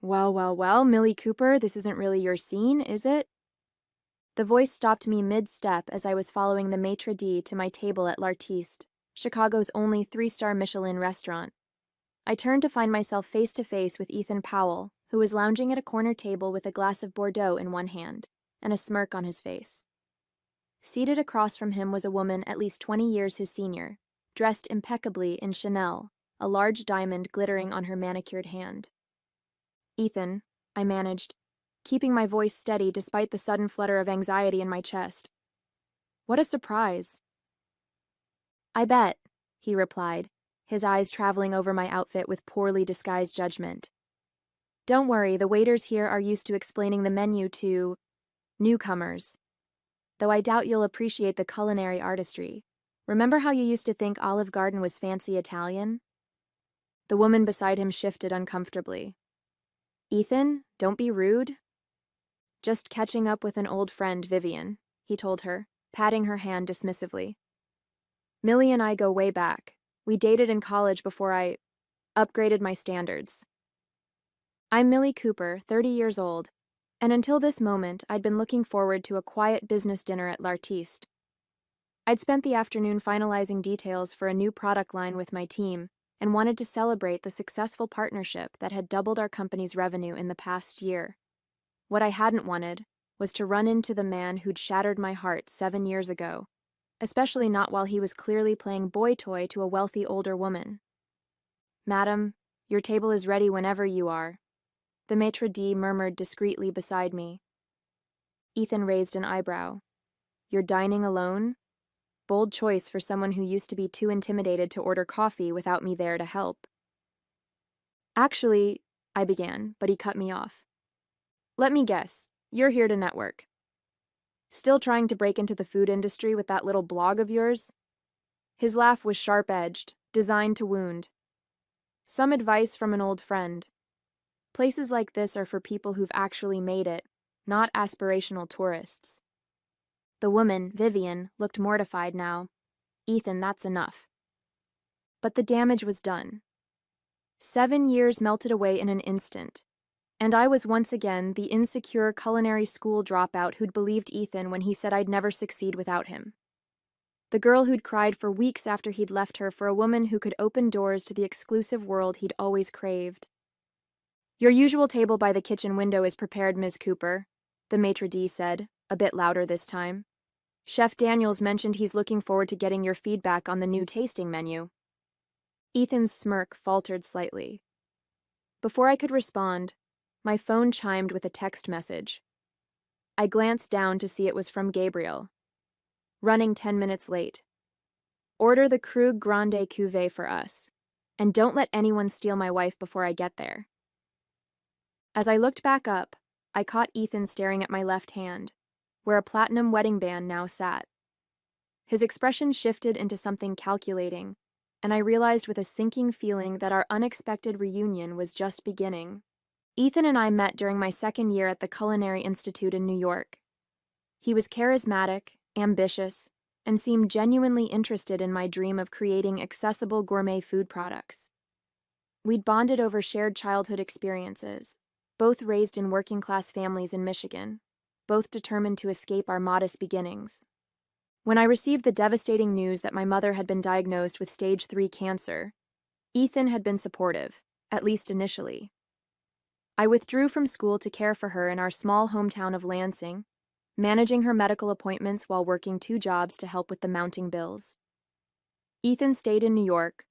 Well, well, well, Millie Cooper, this isn't really your scene, is it? The voice stopped me mid-step as I was following the maitre d' to my table at L'Artiste, Chicago's only three-star Michelin restaurant. I turned to find myself face to face with Ethan Powell, who was lounging at a corner table with a glass of Bordeaux in one hand and a smirk on his face. Seated across from him was a woman at least 20 years his senior, dressed impeccably in Chanel, a large diamond glittering on her manicured hand. Ethan, I managed, keeping my voice steady despite the sudden flutter of anxiety in my chest. What a surprise. I bet, he replied, his eyes traveling over my outfit with poorly disguised judgment. Don't worry, the waiters here are used to explaining the menu to newcomers. Though I doubt you'll appreciate the culinary artistry. Remember how you used to think Olive Garden was fancy Italian? The woman beside him shifted uncomfortably. Ethan, don't be rude. Just catching up with an old friend, Vivian, he told her, patting her hand dismissively. Millie and I go way back. We dated in college before I upgraded my standards. I'm Millie Cooper, 30 years old, and until this moment, I'd been looking forward to a quiet business dinner at L'Artiste. I'd spent the afternoon finalizing details for a new product line with my team and wanted to celebrate the successful partnership that had doubled our company's revenue in the past year. What I hadn't wanted was to run into the man who'd shattered my heart 7 years ago, especially not while he was clearly playing boy toy to a wealthy older woman. Madam, your table is ready whenever you are, the maitre d' murmured discreetly beside me. Ethan raised an eyebrow. You're dining alone? Bold choice for someone who used to be too intimidated to order coffee without me there to help. Actually, I began, but he cut me off. Let me guess, you're here to network. Still trying to break into the food industry with that little blog of yours? His laugh was sharp-edged, designed to wound. Some advice from an old friend. Places like this are for people who've actually made it, not aspirational tourists. The woman, Vivian, looked mortified now. Ethan, that's enough. But the damage was done. 7 years melted away in an instant, and I was once again the insecure culinary school dropout who'd believed Ethan when he said I'd never succeed without him. The girl who'd cried for weeks after he'd left her for a woman who could open doors to the exclusive world he'd always craved. Your usual table by the kitchen window is prepared, Ms. Cooper, the maitre d' said, a bit louder this time. Chef Daniels mentioned he's looking forward to getting your feedback on the new tasting menu. Ethan's smirk faltered slightly. Before I could respond, my phone chimed with a text message. I glanced down to see it was from Gabriel. Running 10 minutes late. Order the Krug Grande Cuvée for us, and don't let anyone steal my wife before I get there. As I looked back up, I caught Ethan staring at my left hand, where a platinum wedding band now sat. His expression shifted into something calculating, and I realized with a sinking feeling that our unexpected reunion was just beginning. Ethan and I met during my second year at the Culinary Institute in New York. He was charismatic, ambitious, and seemed genuinely interested in my dream of creating accessible gourmet food products. We'd bonded over shared childhood experiences, both raised in working-class families in Michigan, both determined to escape our modest beginnings. When I received the devastating news that my mother had been diagnosed with stage 3 cancer, Ethan had been supportive, at least initially. I withdrew from school to care for her in our small hometown of Lansing, managing her medical appointments while working 2 jobs to help with the mounting bills. Ethan stayed in New York,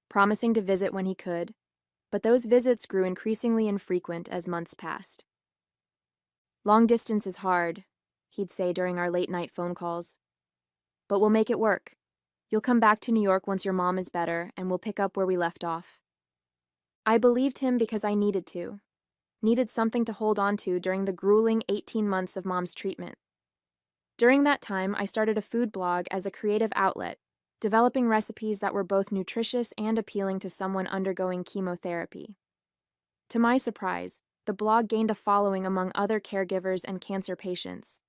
promising to visit when he could, but those visits grew increasingly infrequent as months passed. Long distance is hard, he'd say during our late-night phone calls. But we'll make it work. You'll come back to New York once your mom is better, and we'll pick up where we left off. I believed him because I needed to. Needed something to hold on to during the grueling 18 months of Mom's treatment. During that time, I started a food blog as a creative outlet, developing recipes that were both nutritious and appealing to someone undergoing chemotherapy. To my surprise, the blog gained a following among other caregivers and cancer patients.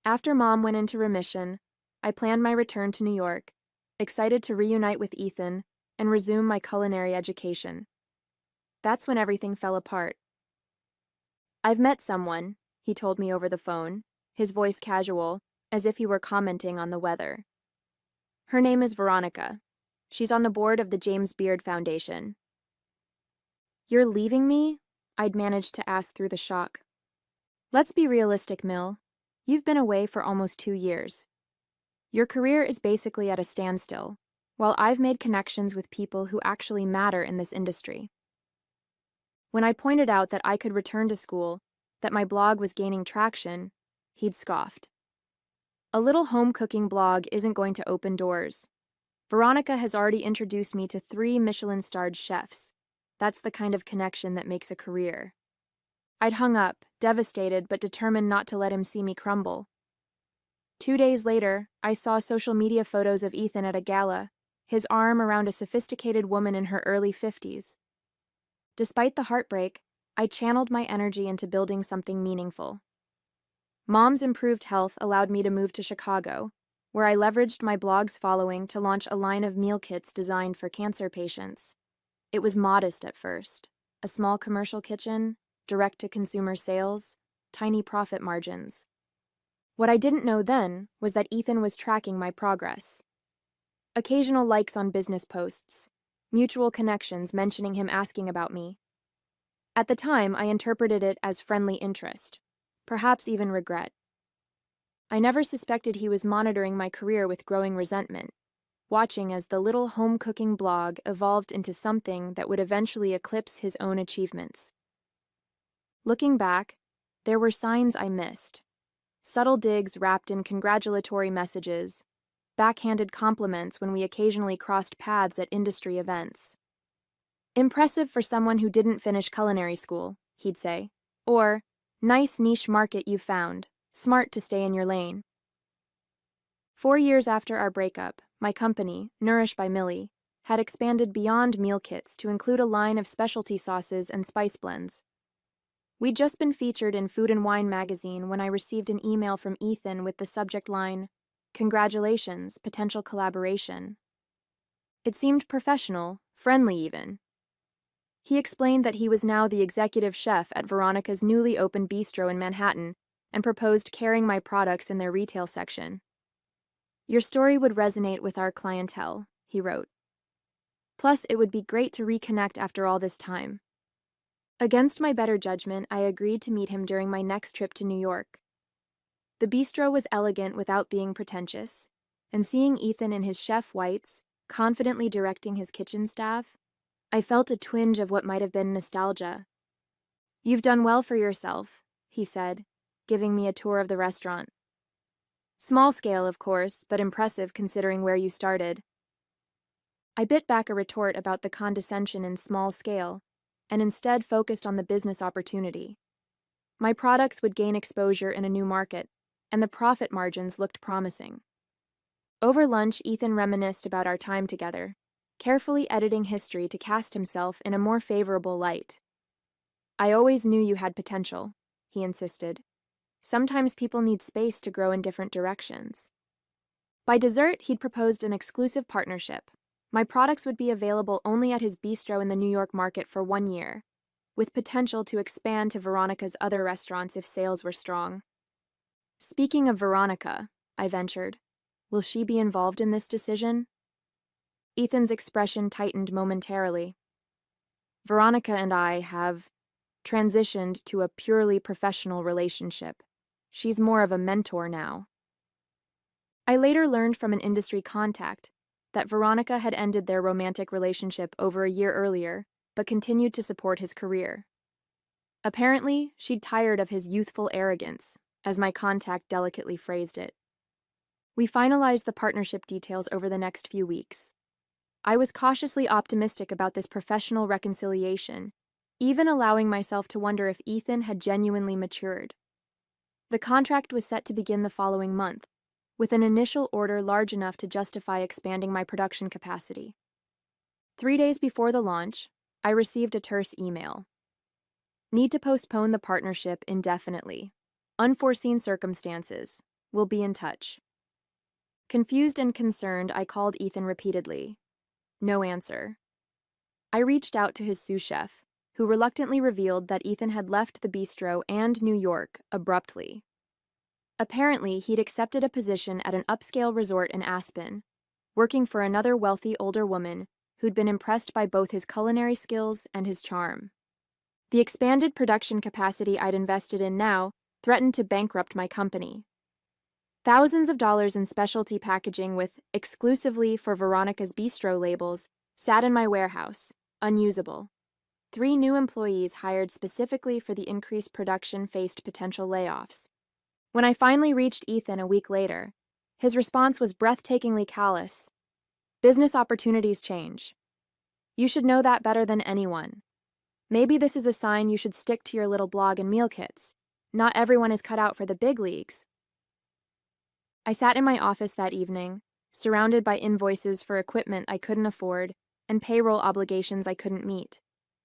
After Mom went into remission, I planned my return to New York, excited to reunite with Ethan and resume my culinary education. That's when everything fell apart. I've met someone, he told me over the phone, his voice casual, as if he were commenting on the weather. Her name is Veronica. She's on the board of the James Beard Foundation. You're leaving me? I'd managed to ask through the shock. Let's be realistic, Mill. You've been away for almost 2 years. Your career is basically at a standstill, while I've made connections with people who actually matter in this industry. When I pointed out that I could return to school, that my blog was gaining traction, he'd scoffed. A little home cooking blog isn't going to open doors. Veronica has already introduced me to 3 Michelin-starred chefs. That's the kind of connection that makes a career. I'd hung up, devastated but determined not to let him see me crumble. 2 days later, I saw social media photos of Ethan at a gala, his arm around a sophisticated woman in her early 50s. Despite the heartbreak, I channeled my energy into building something meaningful. Mom's improved health allowed me to move to Chicago, where I leveraged my blog's following to launch a line of meal kits designed for cancer patients. It was modest at first. A small commercial kitchen, direct-to-consumer sales, tiny profit margins. What I didn't know then was that Ethan was tracking my progress. Occasional likes on business posts, mutual connections mentioning him asking about me. At the time, I interpreted it as friendly interest, perhaps even regret. I never suspected he was monitoring my career with growing resentment, watching as the little home cooking blog evolved into something that would eventually eclipse his own achievements. Looking back, there were signs I missed. Subtle digs wrapped in congratulatory messages, backhanded compliments when we occasionally crossed paths at industry events. Impressive for someone who didn't finish culinary school, he'd say. Or, nice niche market you found, smart to stay in your lane. 4 years after our breakup, my company, Nourish by Millie, had expanded beyond meal kits to include a line of specialty sauces and spice blends. We'd just been featured in Food and Wine magazine when I received an email from Ethan with the subject line, "Congratulations, potential collaboration." It seemed professional, friendly even. He explained that he was now the executive chef at Veronica's newly opened bistro in Manhattan and proposed carrying my products in their retail section. Your story would resonate with our clientele, he wrote. Plus, it would be great to reconnect after all this time. Against my better judgment, I agreed to meet him during my next trip to New York. The bistro was elegant without being pretentious, and seeing Ethan in his chef whites, confidently directing his kitchen staff, I felt a twinge of what might have been nostalgia. You've done well for yourself, he said, giving me a tour of the restaurant. Small scale, of course, but impressive considering where you started. I bit back a retort about the condescension in small scale, and instead focused on the business opportunity. My products would gain exposure in a new market, and the profit margins looked promising. Over lunch, Ethan reminisced about our time together, carefully editing history to cast himself in a more favorable light. I always knew you had potential, he insisted. Sometimes people need space to grow in different directions. By dessert, he'd proposed an exclusive partnership. My products would be available only at his bistro in the New York market for 1 year, with potential to expand to Veronica's other restaurants if sales were strong. Speaking of Veronica, I ventured, will she be involved in this decision? Ethan's expression tightened momentarily. Veronica and I have transitioned to a purely professional relationship. She's more of a mentor now. I later learned from an industry contact that Veronica had ended their romantic relationship over a year earlier, but continued to support his career. Apparently, she'd tired of his youthful arrogance, as my contact delicately phrased it. We finalized the partnership details over the next few weeks. I was cautiously optimistic about this professional reconciliation, even allowing myself to wonder if Ethan had genuinely matured. The contract was set to begin the following month, with an initial order large enough to justify expanding my production capacity. 3 days before the launch, I received a terse email. Need to postpone the partnership indefinitely. Unforeseen circumstances. Will be in touch. Confused and concerned, I called Ethan repeatedly. No answer. I reached out to his sous chef, who reluctantly revealed that Ethan had left the bistro and New York abruptly. Apparently, he'd accepted a position at an upscale resort in Aspen, working for another wealthy older woman who'd been impressed by both his culinary skills and his charm. The expanded production capacity I'd invested in now threatened to bankrupt my company. Thousands of dollars in specialty packaging with exclusively for Veronica's Bistro labels sat in my warehouse, unusable. 3 new employees hired specifically for the increased production faced potential layoffs. When I finally reached Ethan a week later, his response was breathtakingly callous. Business opportunities change. You should know that better than anyone. Maybe this is a sign you should stick to your little blog and meal kits. Not everyone is cut out for the big leagues. I sat in my office that evening, surrounded by invoices for equipment I couldn't afford and payroll obligations I couldn't meet,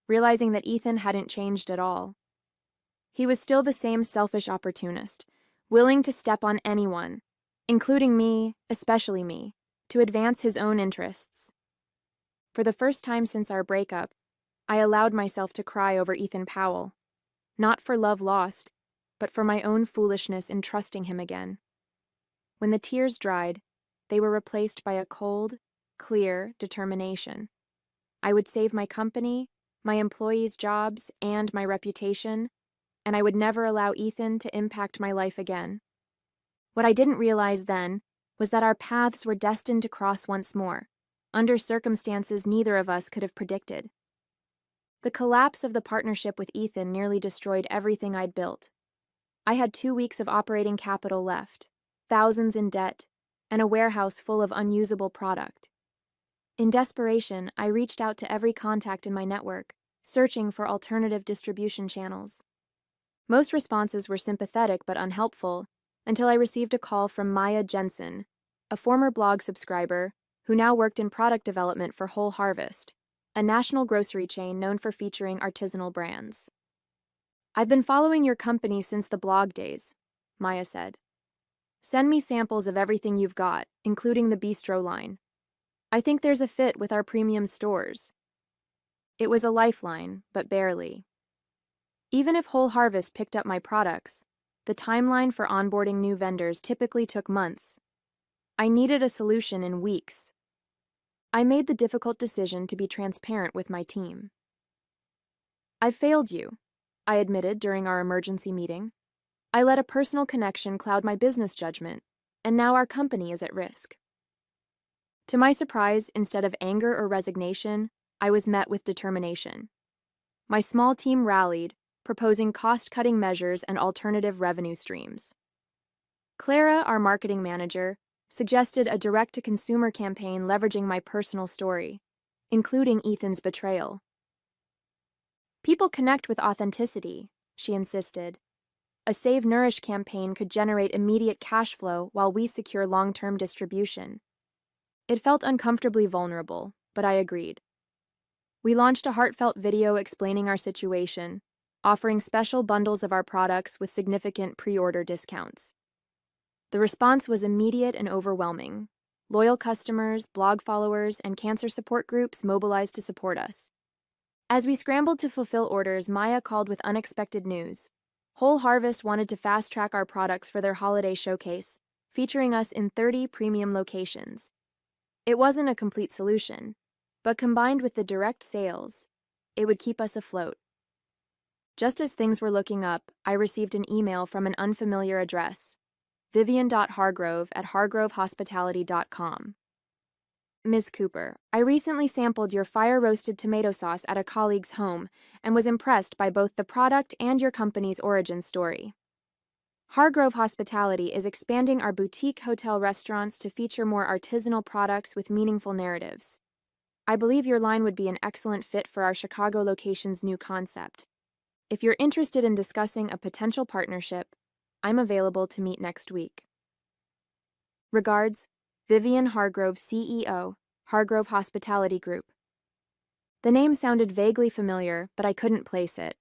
realizing that Ethan hadn't changed at all. He was still the same selfish opportunist, willing to step on anyone, including me, especially me, to advance his own interests. For the first time since our breakup, I allowed myself to cry over Ethan Powell, not for love lost, but for my own foolishness in trusting him again. When the tears dried, they were replaced by a cold, clear determination. I would save my company, my employees' jobs, and my reputation, and I would never allow Ethan to impact my life again. What I didn't realize then was that our paths were destined to cross once more, under circumstances neither of us could have predicted. The collapse of the partnership with Ethan nearly destroyed everything I'd built. I had 2 weeks of operating capital left, thousands in debt, and a warehouse full of unusable product. In desperation, I reached out to every contact in my network, searching for alternative distribution channels. Most responses were sympathetic but unhelpful, until I received a call from Maya Jensen, a former blog subscriber who now worked in product development for Whole Harvest, a national grocery chain known for featuring artisanal brands. "I've been following your company since the blog days," Maya said. "Send me samples of everything you've got, including the bistro line. I think there's a fit with our premium stores." It was a lifeline, but barely. Even if Whole Harvest picked up my products, the timeline for onboarding new vendors typically took months. I needed a solution in weeks. I made the difficult decision to be transparent with my team. "I've failed you," I admitted during our emergency meeting. "I let a personal connection cloud my business judgment, and now our company is at risk." To my surprise, instead of anger or resignation, I was met with determination. My small team rallied, proposing cost-cutting measures and alternative revenue streams. Clara, our marketing manager, suggested a direct-to-consumer campaign leveraging my personal story, including Ethan's betrayal. "People connect with authenticity," she insisted. "A Save Nourish campaign could generate immediate cash flow while we secure long-term distribution." It felt uncomfortably vulnerable, but I agreed. We launched a heartfelt video explaining our situation, offering special bundles of our products with significant pre-order discounts. The response was immediate and overwhelming. Loyal customers, blog followers, and cancer support groups mobilized to support us. As we scrambled to fulfill orders, Maya called with unexpected news. Whole Harvest wanted to fast-track our products for their holiday showcase, featuring us in 30 premium locations. It wasn't a complete solution, but combined with the direct sales, it would keep us afloat. Just as things were looking up, I received an email from an unfamiliar address, vivian.hargrove@hargrovehospitality.com. "Ms. Cooper, I recently sampled your fire-roasted tomato sauce at a colleague's home and was impressed by both the product and your company's origin story. Hargrove Hospitality is expanding our boutique hotel restaurants to feature more artisanal products with meaningful narratives. I believe your line would be an excellent fit for our Chicago location's new concept. If you're interested in discussing a potential partnership, I'm available to meet next week. Regards, Vivian Hargrove, CEO, Hargrove Hospitality Group." The name sounded vaguely familiar, but I couldn't place it.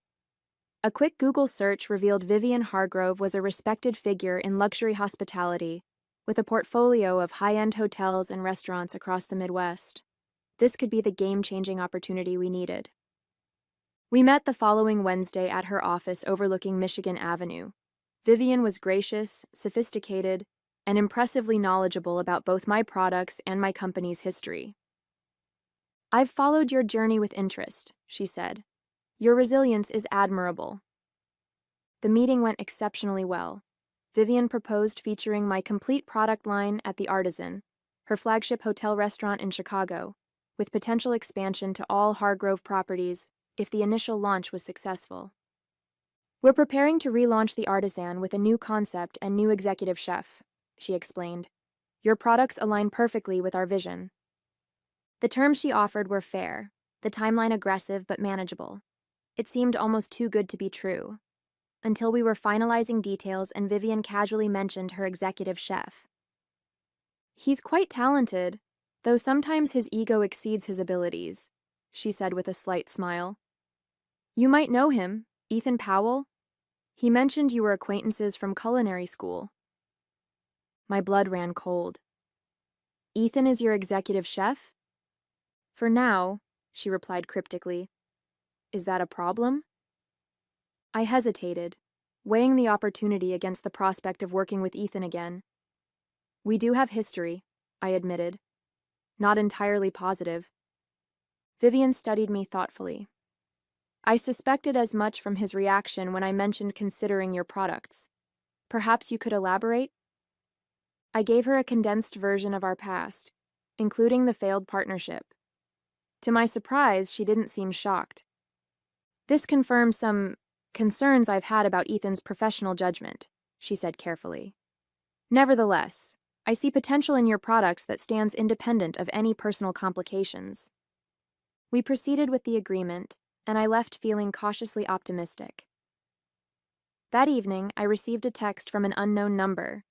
A quick Google search revealed Vivian Hargrove was a respected figure in luxury hospitality, with a portfolio of high-end hotels and restaurants across the Midwest. This could be the game-changing opportunity we needed. We met the following Wednesday at her office overlooking Michigan Avenue. Vivian was gracious, sophisticated, and impressively knowledgeable about both my products and my company's history. "I've followed your journey with interest," she said. "Your resilience is admirable." The meeting went exceptionally well. Vivian proposed featuring my complete product line at the Artisan, her flagship hotel restaurant in Chicago, with potential expansion to all Hargrove properties if the initial launch was successful. "We're preparing to relaunch the Artisan with a new concept and new executive chef," she explained. "Your products align perfectly with our vision." The terms she offered were fair, the timeline aggressive but manageable. It seemed almost too good to be true, until we were finalizing details and Vivian casually mentioned her executive chef. "He's quite talented, though sometimes his ego exceeds his abilities," she said with a slight smile. "You might know him, Ethan Powell. He mentioned you were acquaintances from culinary school." My blood ran cold. "Ethan is your executive chef?" "For now," she replied cryptically. "Is that a problem?" I hesitated, weighing the opportunity against the prospect of working with Ethan again. "We do have history," I admitted. "Not entirely positive." Vivian studied me thoughtfully. "I suspected as much from his reaction when I mentioned considering your products. Perhaps you could elaborate?" I gave her a condensed version of our past, including the failed partnership. To my surprise, she didn't seem shocked. "This confirms some concerns I've had about Ethan's professional judgment," she said carefully. "Nevertheless, I see potential in your products that stands independent of any personal complications." We proceeded with the agreement, and I left feeling cautiously optimistic. That evening, I received a text from an unknown number.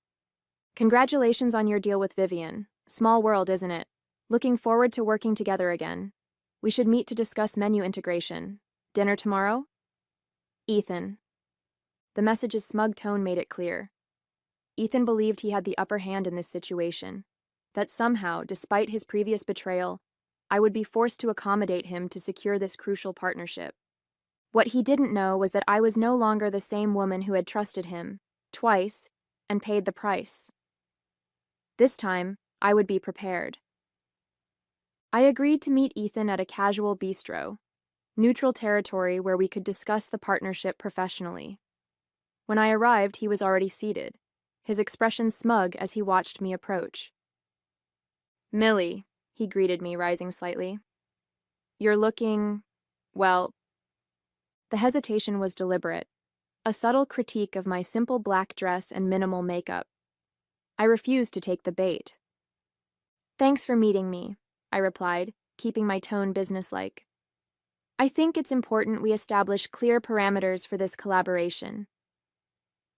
"Congratulations on your deal with Vivian. Small world, isn't it? Looking forward to working together again. We should meet to discuss menu integration. Dinner tomorrow? Ethan." The message's smug tone made it clear. Ethan believed he had the upper hand in this situation, that somehow, despite his previous betrayal, I would be forced to accommodate him to secure this crucial partnership. What he didn't know was that I was no longer the same woman who had trusted him, twice, and paid the price. This time, I would be prepared. I agreed to meet Ethan at a casual bistro, neutral territory where we could discuss the partnership professionally. When I arrived, he was already seated, his expression smug as he watched me approach. "Millie," he greeted me, rising slightly. "You're looking, well..." The hesitation was deliberate, a subtle critique of my simple black dress and minimal makeup. I refused to take the bait. "Thanks for meeting me," I replied, keeping my tone businesslike. "I think it's important we establish clear parameters for this collaboration."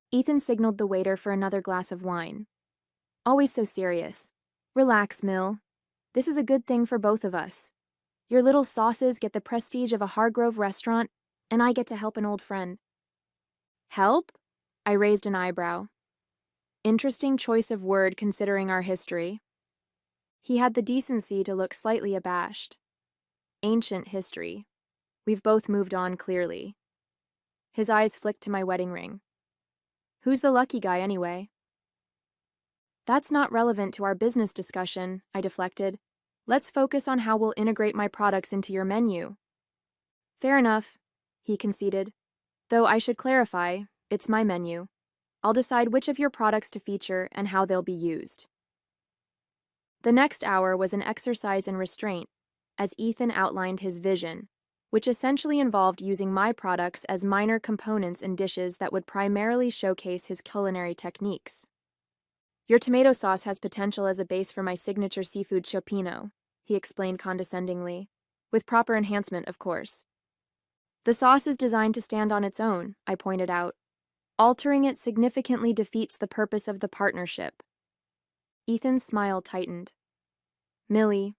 Ethan signaled the waiter for another glass of wine. "Always so serious. Relax, Mill. This is a good thing for both of us. Your little sauces get the prestige of a Hargrove restaurant, and I get to help an old friend." "Help?" I raised an eyebrow. Interesting choice of word considering our history. He had the decency to look slightly abashed. Ancient history. We've both moved on clearly. His eyes flicked to my wedding ring. "Who's the lucky guy anyway?" "That's not relevant to our business discussion," I deflected. "Let's focus on how we'll integrate my products into your menu." "Fair enough," he conceded. "Though I should clarify, it's my menu. I'll decide which of your products to feature and how they'll be used." The next hour was an exercise in restraint, as Ethan outlined his vision, which essentially involved using my products as minor components in dishes that would primarily showcase his culinary techniques. "Your tomato sauce has potential as a base for my signature seafood cioppino," he explained condescendingly, "with proper enhancement, of course." "The sauce is designed to stand on its own," I pointed out. "Altering it significantly defeats the purpose of the partnership." Ethan's smile tightened. "Millie,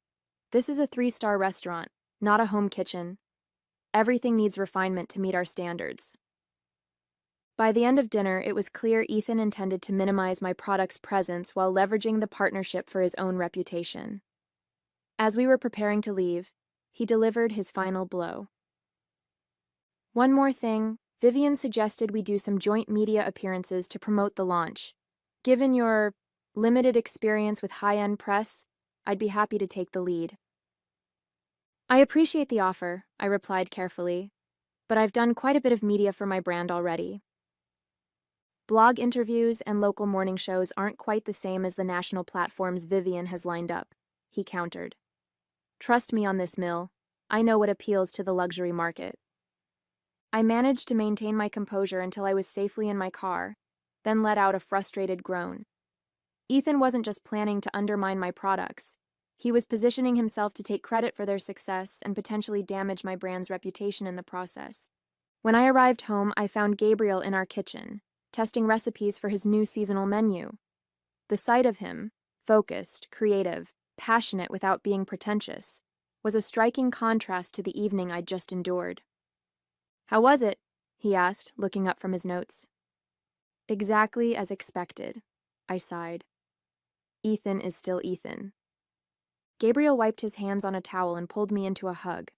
this is a 3-star restaurant, not a home kitchen. Everything needs refinement to meet our standards." By the end of dinner, it was clear Ethan intended to minimize my product's presence while leveraging the partnership for his own reputation. As we were preparing to leave, he delivered his final blow. One more thing, Vivian suggested we do some joint media appearances to promote the launch. Given your limited experience with high-end press, I'd be happy to take the lead. I appreciate the offer, I replied carefully, but I've done quite a bit of media for my brand already. Blog interviews and local morning shows aren't quite the same as the national platforms Vivian has lined up, he countered. Trust me on this, Mill. I know what appeals to the luxury market. I managed to maintain my composure until I was safely in my car, then let out a frustrated groan. Ethan wasn't just planning to undermine my products. He was positioning himself to take credit for their success and potentially damage my brand's reputation in the process. When I arrived home, I found Gabriel in our kitchen, testing recipes for his new seasonal menu. The sight of him, focused, creative, passionate without being pretentious, was a striking contrast to the evening I'd just endured. "How was it?" he asked, looking up from his notes. "Exactly as expected," I sighed. Ethan is still Ethan. Gabriel wiped his hands on a towel and pulled me into a hug.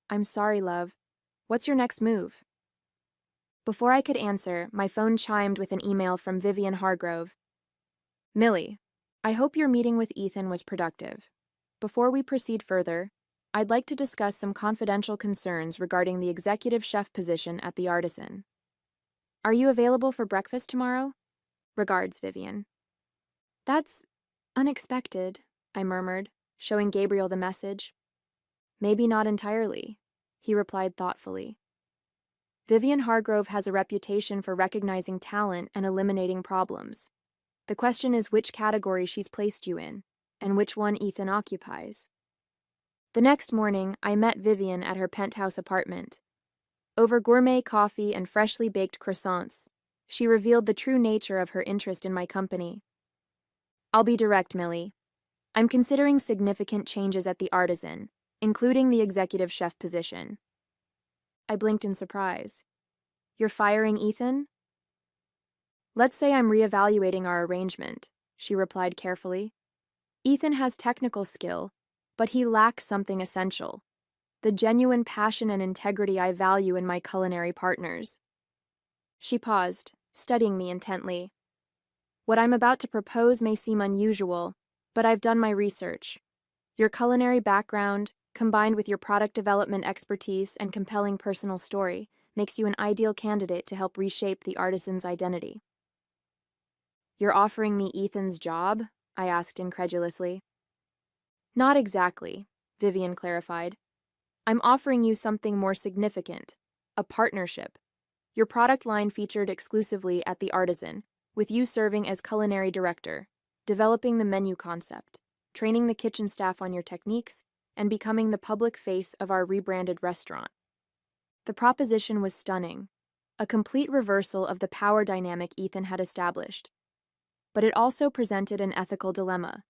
"I'm sorry, love. What's your next move?" Before I could answer, my phone chimed with an email from Vivian Hargrove. "Millie, I hope your meeting with Ethan was productive. Before we proceed further, I'd like to discuss some confidential concerns regarding the executive chef position at the Artisan. Are you available for breakfast tomorrow? Regards, Vivian." "That's unexpected," I murmured, showing Gabriel the message. "Maybe not entirely," he replied thoughtfully. "Vivian Hargrove has a reputation for recognizing talent and eliminating problems. The question is which category she's placed you in, and which one Ethan occupies." The next morning, I met Vivian at her penthouse apartment. Over gourmet coffee and freshly baked croissants, she revealed the true nature of her interest in my company. "I'll be direct, Millie. I'm considering significant changes at the Artisan, including the executive chef position." I blinked in surprise. "You're firing Ethan?" "Let's say I'm reevaluating our arrangement," she replied carefully. "Ethan has technical skill, but he lacks something essential: the genuine passion and integrity I value in my culinary partners." She paused, studying me intently. "What I'm about to propose may seem unusual, but I've done my research. Your culinary background, combined with your product development expertise and compelling personal story, makes you an ideal candidate to help reshape the Artisan's identity." "You're offering me Ethan's job?" I asked incredulously. "Not exactly," Vivian clarified. "I'm offering you something more significant, a partnership. Your product line featured exclusively at the Artisan, with you serving as culinary director, developing the menu concept, training the kitchen staff on your techniques, and becoming the public face of our rebranded restaurant." The proposition was stunning, a complete reversal of the power dynamic Ethan had established. But it also presented an ethical dilemma.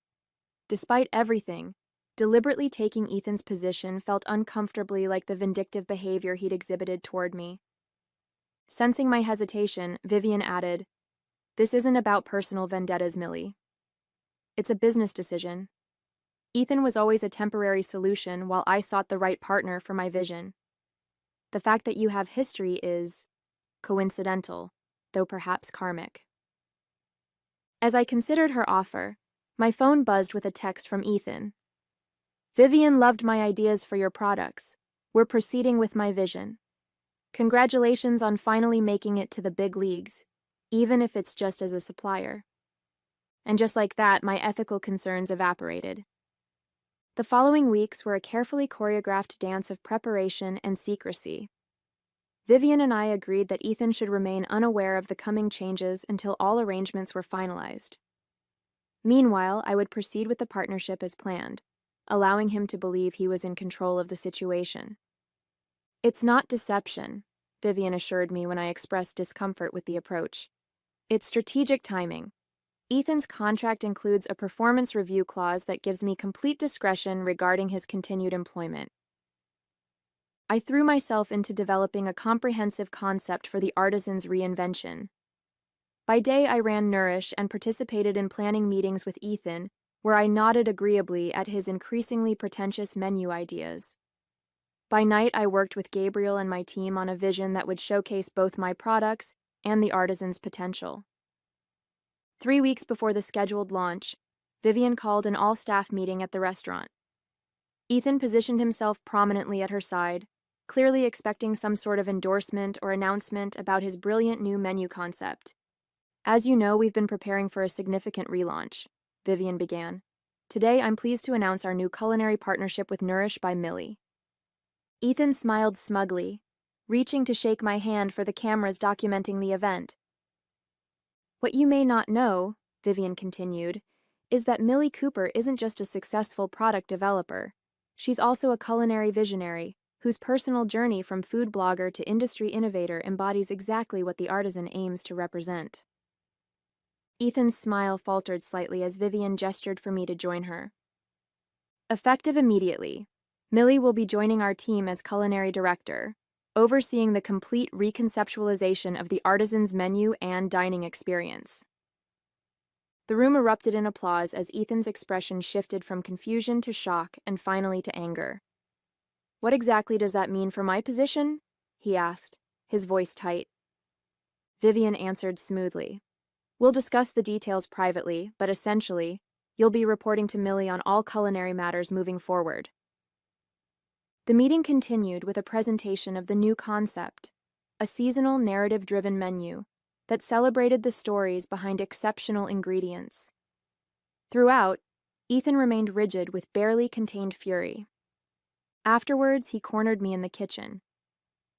Despite everything, deliberately taking Ethan's position felt uncomfortably like the vindictive behavior he'd exhibited toward me. Sensing my hesitation, Vivian added, "This isn't about personal vendettas, Millie. It's a business decision. Ethan was always a temporary solution while I sought the right partner for my vision. The fact that you have history is coincidental, though perhaps karmic." As I considered her offer, my phone buzzed with a text from Ethan. "Vivian loved my ideas for your products. We're proceeding with my vision. Congratulations on finally making it to the big leagues, even if it's just as a supplier." And just like that, my ethical concerns evaporated. The following weeks were a carefully choreographed dance of preparation and secrecy. Vivian and I agreed that Ethan should remain unaware of the coming changes until all arrangements were finalized. Meanwhile, I would proceed with the partnership as planned, allowing him to believe he was in control of the situation. "It's not deception," Vivian assured me when I expressed discomfort with the approach. "It's strategic timing. Ethan's contract includes a performance review clause that gives me complete discretion regarding his continued employment." I threw myself into developing a comprehensive concept for the Artisan's reinvention. By day, I ran Nourish and participated in planning meetings with Ethan, where I nodded agreeably at his increasingly pretentious menu ideas. By night, I worked with Gabriel and my team on a vision that would showcase both my products and the artisan's potential. 3 weeks before the scheduled launch, Vivian called an all-staff meeting at the restaurant. Ethan positioned himself prominently at her side, clearly expecting some sort of endorsement or announcement about his brilliant new menu concept. As you know, we've been preparing for a significant relaunch, Vivian began. Today, I'm pleased to announce our new culinary partnership with Nourish by Millie. Ethan smiled smugly, reaching to shake my hand for the cameras documenting the event. What you may not know, Vivian continued, is that Millie Cooper isn't just a successful product developer. She's also a culinary visionary, whose personal journey from food blogger to industry innovator embodies exactly what the artisan aims to represent. Ethan's smile faltered slightly as Vivian gestured for me to join her. Effective immediately, Millie will be joining our team as culinary director, overseeing the complete reconceptualization of the artisan's menu and dining experience. The room erupted in applause as Ethan's expression shifted from confusion to shock and finally to anger. "What exactly does that mean for my position?" he asked, his voice tight. Vivian answered smoothly. "We'll discuss the details privately, but essentially, you'll be reporting to Millie on all culinary matters moving forward." The meeting continued with a presentation of the new concept, a seasonal narrative-driven menu that celebrated the stories behind exceptional ingredients. Throughout, Ethan remained rigid with barely contained fury. Afterwards, he cornered me in the kitchen.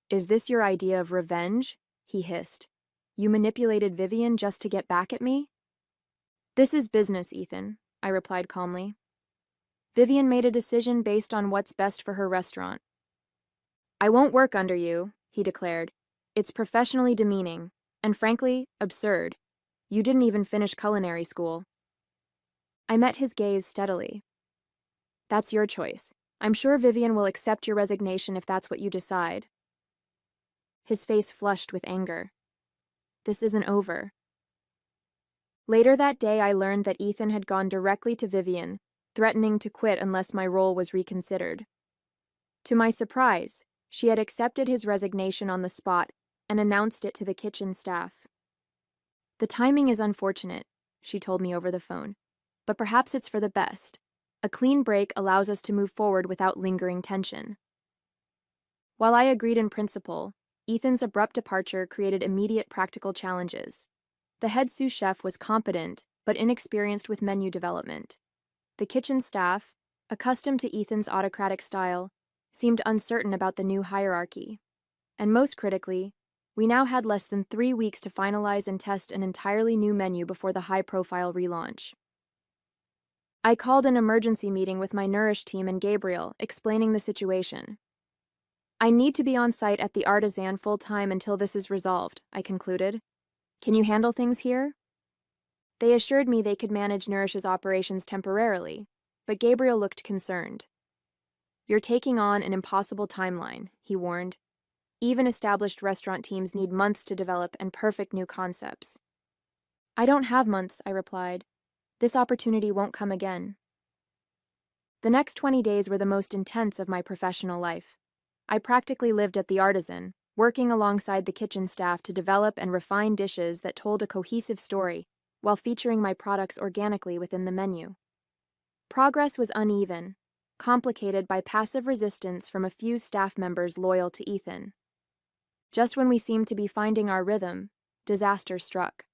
"Is this your idea of revenge?" he hissed. "You manipulated Vivian just to get back at me?" "This is business, Ethan," I replied calmly. "Vivian made a decision based on what's best for her restaurant." "I won't work under you," he declared. "It's professionally demeaning, and frankly, absurd. You didn't even finish culinary school." I met his gaze steadily. "That's your choice. I'm sure Vivian will accept your resignation if that's what you decide." His face flushed with anger. "This isn't over." Later that day, I learned that Ethan had gone directly to Vivian, threatening to quit unless my role was reconsidered. To my surprise, she had accepted his resignation on the spot and announced it to the kitchen staff. "The timing is unfortunate," she told me over the phone, "but perhaps it's for the best. A clean break allows us to move forward without lingering tension." While I agreed in principle, Ethan's abrupt departure created immediate practical challenges. The head sous chef was competent, but inexperienced with menu development. The kitchen staff, accustomed to Ethan's autocratic style, seemed uncertain about the new hierarchy. And most critically, we now had less than 3 weeks to finalize and test an entirely new menu before the high-profile relaunch. I called an emergency meeting with my Nourish team and Gabriel, explaining the situation. "I need to be on site at the Artisan full-time until this is resolved," I concluded. "Can you handle things here?" They assured me they could manage Nourish's operations temporarily, but Gabriel looked concerned. "You're taking on an impossible timeline," he warned. "Even established restaurant teams need months to develop and perfect new concepts." "I don't have months," I replied. "This opportunity won't come again." The next 20 days were the most intense of my professional life. I practically lived at the Artisan, working alongside the kitchen staff to develop and refine dishes that told a cohesive story while featuring my products organically within the menu. Progress was uneven, complicated by passive resistance from a few staff members loyal to Ethan. Just when we seemed to be finding our rhythm, disaster struck.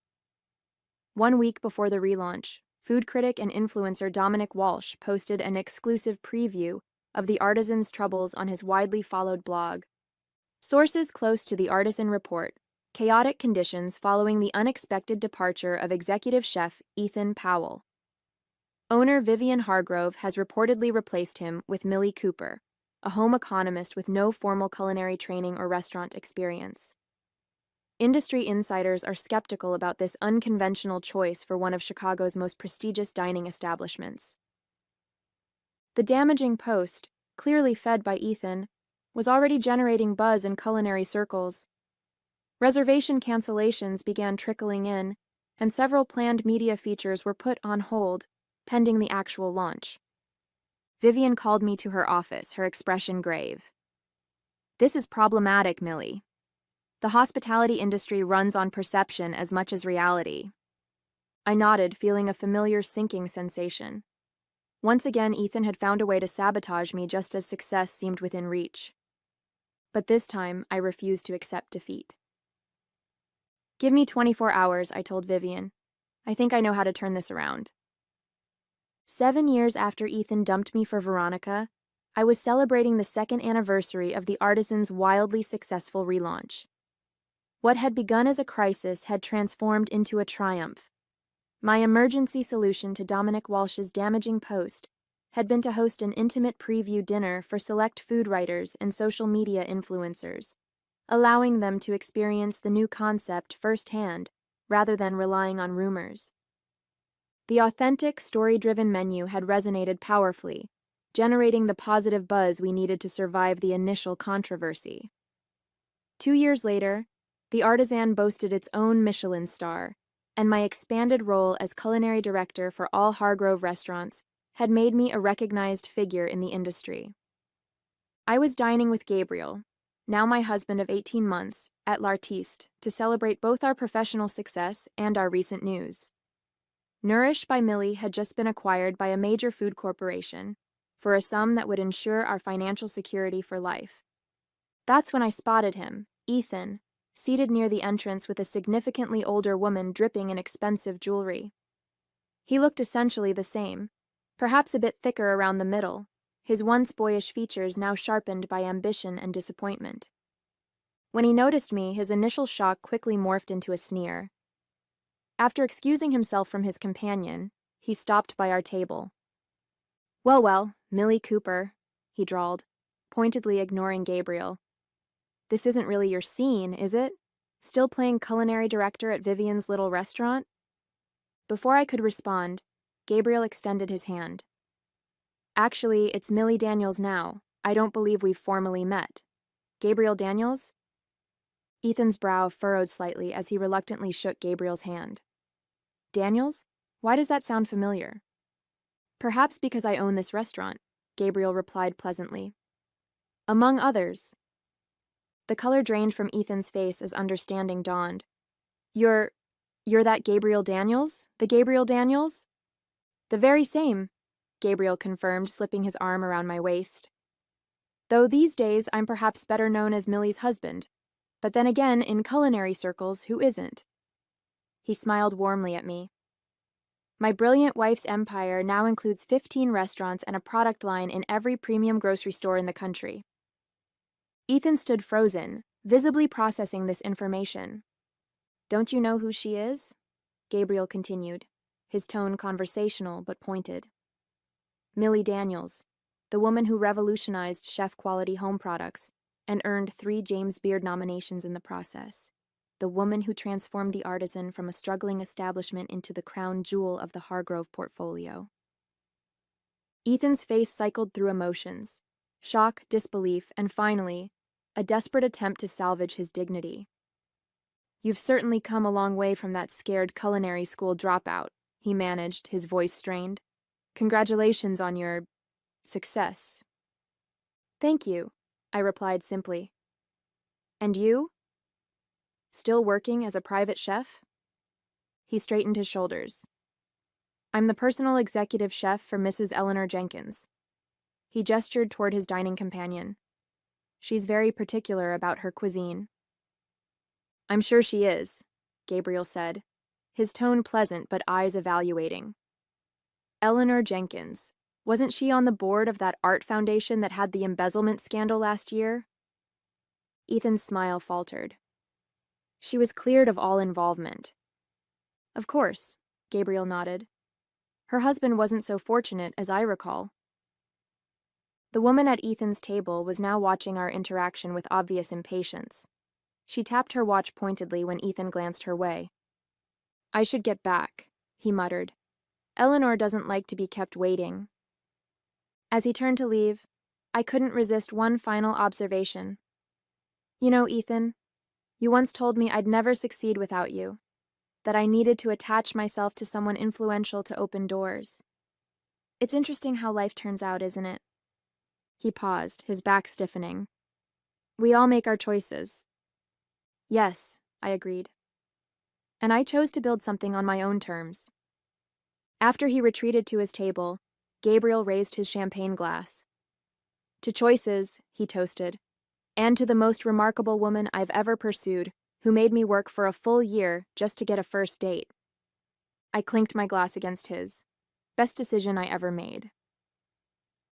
1 week before the relaunch, food critic and influencer Dominic Walsh posted an exclusive preview of the Artisan's troubles on his widely followed blog. Sources close to the Artisan report chaotic conditions following the unexpected departure of executive chef Ethan Powell. Owner Vivian Hargrove has reportedly replaced him with Millie Cooper, a home economist with no formal culinary training or restaurant experience. Industry insiders are skeptical about this unconventional choice for one of Chicago's most prestigious dining establishments. The damaging post, clearly fed by Ethan, was already generating buzz in culinary circles. Reservation cancellations began trickling in, and several planned media features were put on hold, pending the actual launch. Vivian called me to her office, her expression grave. This is problematic, Millie. The hospitality industry runs on perception as much as reality. I nodded, feeling a familiar sinking sensation. Once again, Ethan had found a way to sabotage me just as success seemed within reach. But this time, I refused to accept defeat. Give me 24 hours, I told Vivian. I think I know how to turn this around. 7 years after Ethan dumped me for Veronica, I was celebrating the second anniversary of the Artisan's wildly successful relaunch. What had begun as a crisis had transformed into a triumph. My emergency solution to Dominic Walsh's damaging post had been to host an intimate preview dinner for select food writers and social media influencers, allowing them to experience the new concept firsthand rather than relying on rumors. The authentic, story-driven menu had resonated powerfully, generating the positive buzz we needed to survive the initial controversy. 2 years later, the Artisan boasted its own Michelin star, and my expanded role as culinary director for all Hargrove restaurants had made me a recognized figure in the industry. I was dining with Gabriel, now my husband of 18 months, at L'Artiste to celebrate both our professional success and our recent news. Nourish by Millie had just been acquired by a major food corporation for a sum that would ensure our financial security for life. That's when I spotted him, Ethan, seated near the entrance with a significantly older woman dripping in expensive jewelry. He looked essentially the same, perhaps a bit thicker around the middle, his once boyish features now sharpened by ambition and disappointment. When he noticed me, his initial shock quickly morphed into a sneer. After excusing himself from his companion, he stopped by our table. Well, Millie Cooper, he drawled, pointedly ignoring Gabriel. This isn't really your scene, is it? Still playing culinary director at Vivian's little restaurant? Before I could respond, Gabriel extended his hand. Actually, it's Millie Daniels now. I don't believe we've formally met. Gabriel Daniels? Ethan's brow furrowed slightly as he reluctantly shook Gabriel's hand. Daniels? Why does that sound familiar? Perhaps because I own this restaurant, Gabriel replied pleasantly. Among others. The color drained from Ethan's face as understanding dawned. You're that Gabriel Daniels? The Gabriel Daniels? The very same, Gabriel confirmed, slipping his arm around my waist. Though these days I'm perhaps better known as Millie's husband, but then again, in culinary circles, who isn't? He smiled warmly at me. My brilliant wife's empire now includes 15 restaurants and a product line in every premium grocery store in the country. Ethan stood frozen, visibly processing this information. Don't you know who she is? Gabriel continued, his tone conversational but pointed. Millie Daniels, the woman who revolutionized chef-quality home products and earned 3 James Beard nominations in the process. The woman who transformed the Artisan from a struggling establishment into the crown jewel of the Hargrove portfolio. Ethan's face cycled through emotions, shock, disbelief, and finally, a desperate attempt to salvage his dignity. You've certainly come a long way from that scared culinary school dropout, he managed, his voice strained. Congratulations on your success. Thank you, I replied simply. And you? Still working as a private chef? He straightened his shoulders. I'm the personal executive chef for Mrs. Eleanor Jenkins. He gestured toward his dining companion. She's very particular about her cuisine. I'm sure she is, Gabriel said, his tone pleasant but eyes evaluating. Eleanor Jenkins. Wasn't she on the board of that art foundation that had the embezzlement scandal last year? Ethan's smile faltered. She was cleared of all involvement. Of course, Gabriel nodded. Her husband wasn't so fortunate as I recall. The woman at Ethan's table was now watching our interaction with obvious impatience. She tapped her watch pointedly when Ethan glanced her way. I should get back, he muttered. Eleanor doesn't like to be kept waiting. As he turned to leave, I couldn't resist one final observation. You know, Ethan, you once told me I'd never succeed without you, that I needed to attach myself to someone influential to open doors. It's interesting how life turns out, isn't it? He paused, his back stiffening. We all make our choices. Yes, I agreed. And I chose to build something on my own terms. After he retreated to his table, Gabriel raised his champagne glass. To choices, he toasted, and to the most remarkable woman I've ever pursued, who made me work for a full year just to get a first date. I clinked my glass against his. Best decision I ever made.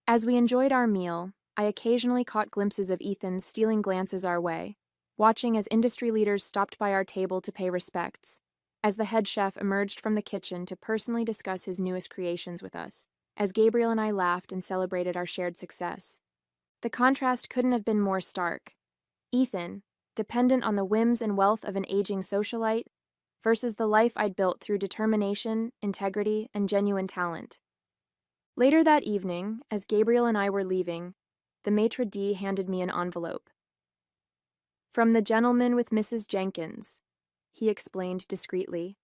As we enjoyed our meal, I occasionally caught glimpses of Ethan stealing glances our way, watching as industry leaders stopped by our table to pay respects, as the head chef emerged from the kitchen to personally discuss his newest creations with us, as Gabriel and I laughed and celebrated our shared success. The contrast couldn't have been more stark. Ethan, dependent on the whims and wealth of an aging socialite, versus the life I'd built through determination, integrity, and genuine talent. Later that evening, as Gabriel and I were leaving, the maitre d' handed me an envelope. "From the gentleman with Mrs. Jenkins," he explained discreetly.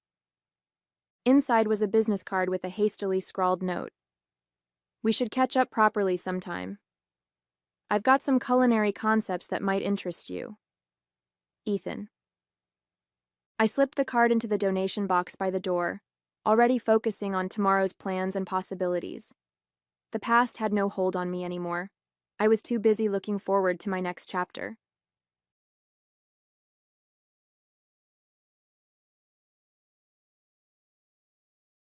Inside was a business card with a hastily scrawled note. "We should catch up properly sometime. I've got some culinary concepts that might interest you. Ethan." I slipped the card into the donation box by the door, already focusing on tomorrow's plans and possibilities. The past had no hold on me anymore. I was too busy looking forward to my next chapter.